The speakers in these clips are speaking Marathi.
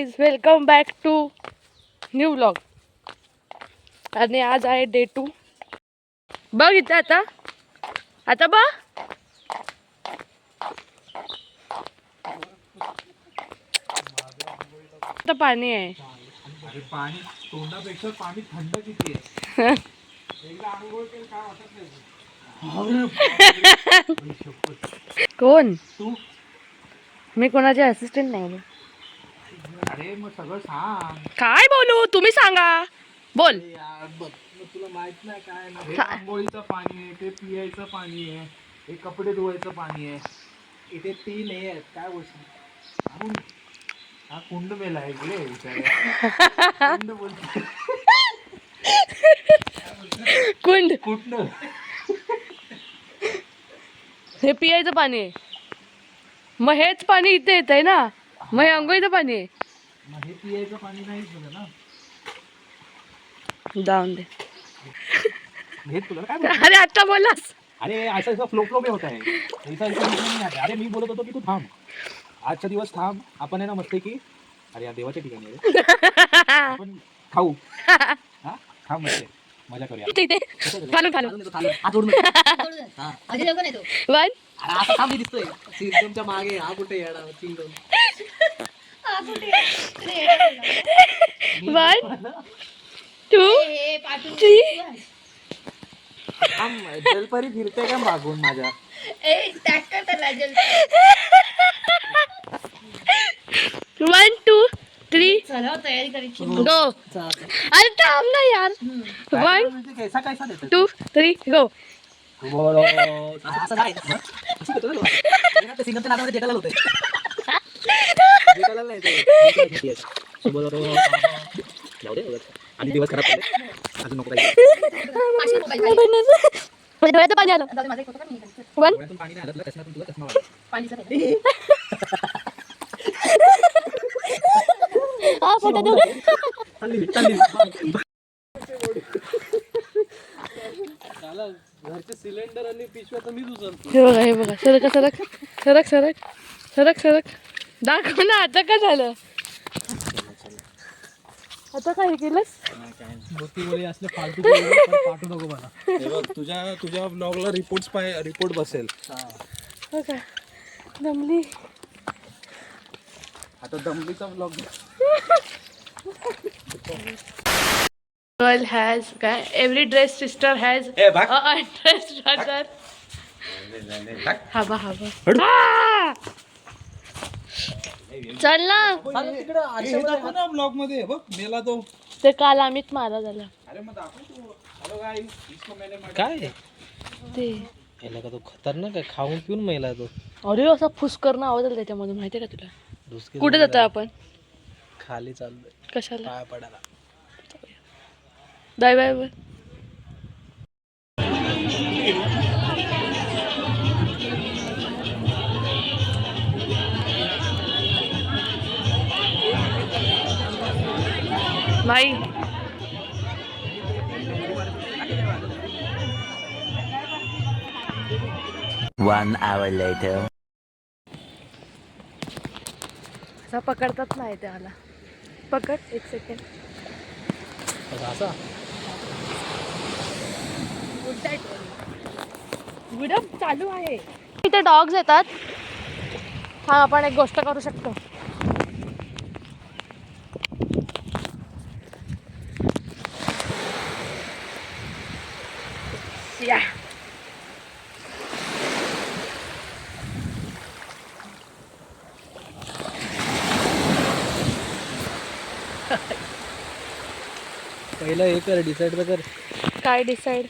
Guys, welcome back to new vlog. आणि आज आहे डे 2. बघ इथं आता बघ आता पाणी आहे. अरे पाणी तोंडापेक्षा पाणी थंड किती आहे. एकदा आंघोळ केलं काय वाटत नाही. कोण तू? मी कोणाचे असिस्टंट नाही. अरे मग सगळं सांग. काय बोलू, तुम्ही सांगा. बोल. यार बघ, मग तुला माहित नाही काय ना, हे आंघोळीचं पाणी आहे, ते पियायचं पाणी आहे, हे कपडे धुवायचं पाणी आहे. इथे 3 हे आहेत. काय बोलशील? हा कुंड मेला आहे इकडे कुंड बोलतो. कुंड हे पियायचं पाणी आहे. मग हेच पाणी इथे येत आहे ना, मग हे अंघोळीचं पाणी आहे. मग हे पियायचं पाणी नाहीच बघ ना. जाऊन दे. हे तुला काय अरे आता बोलास. अरे ऐसा फ्लो में होता है. ऐसा नहीं आता. अरे मी बोलत होतो की तू थांब, आजचा दिवस थांब. आपण आहे ना मस्त की, अरे या देवाच्या ठिकाणी आहे. आपण खाऊ. हा खाऊ मस्त मजा करूया. तिथे खालून वन आता थांब दिसतोय सिस्टमच्या मागे. हा कुठे येणार चिंगून 1 2 3 जलपरी फिरते का मागून माझ्या. 1 2 3 तयारी करायची गो. अरे थांब ना यार. 1 कैसा कैसा देतो 2 3 गो. असं नाही सिंगमच्या नावामध्ये जेठालाल होते. जेठालाल नाही ते. आणि दिवस खराब झाले. अजून नको डोळ्याचं पाणी आलं. 1 पाणी नाही आलं कसं तुला कसं घरचे सिलेंडर आणि पिशव्या तर मीच उचलतो. हे बघा सरक दाखव ना. आता काय झालं, आता काय केलंस. असले फालतू पाठवू नको मला. हे बघ तुझ्या ब्लॉगला रिपोर्ट बसेल. हो का दमली. आता दमलीचा blog. Girl has every dress sister has a bag. a dressed brother. हवा चल ना. ब्लॉग मध्ये बघ मेला तो. ते काल आम्हीच मारा झाला. अरे मग दाखव तू. हॅलो गाईस, इसको मैंने मारा. काय ते याला का तो खतरनाक आहे. खाऊन पिऊन मेला तो. अरे असा फुसकरणं आवाज आला त्याच्यामधून, माहितीये का तुला. डुसके कुठे जातोय आपण. खाली चाललोय कशाला. पाया पडायला. Bye bye bye. भाई One hour later. असा पकडतात नाही त्याला. पकड 1 सेकंड. असा गुडप चालू आहे. इथे डॉग्स येतात. हा आपण एक गोष्ट करू शकतो. या पहिलं हे कर, डिसाईड तर कर. काय डिसाईड.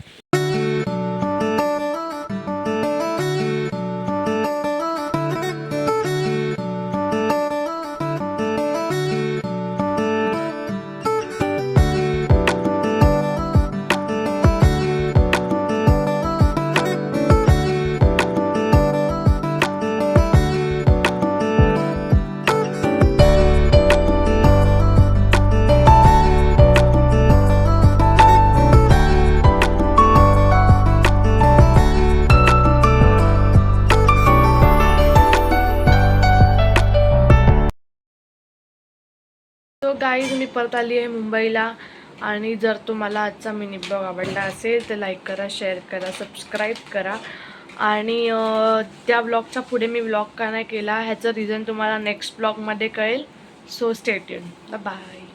तो गाईज मी परत आली आहे मुंबईला. आणि जर तुम्हाला आजचा मिनी ब्लॉग आवडला असेल तर लाईक करा, शेअर करा, सबस्क्राईब करा. आणि त्या ब्लॉगच्या पुढे मी ब्लॉग का नाही केला ह्याचं रिझन तुम्हाला नेक्स्ट ब्लॉगमध्ये कळेल. So stay tune. बाय.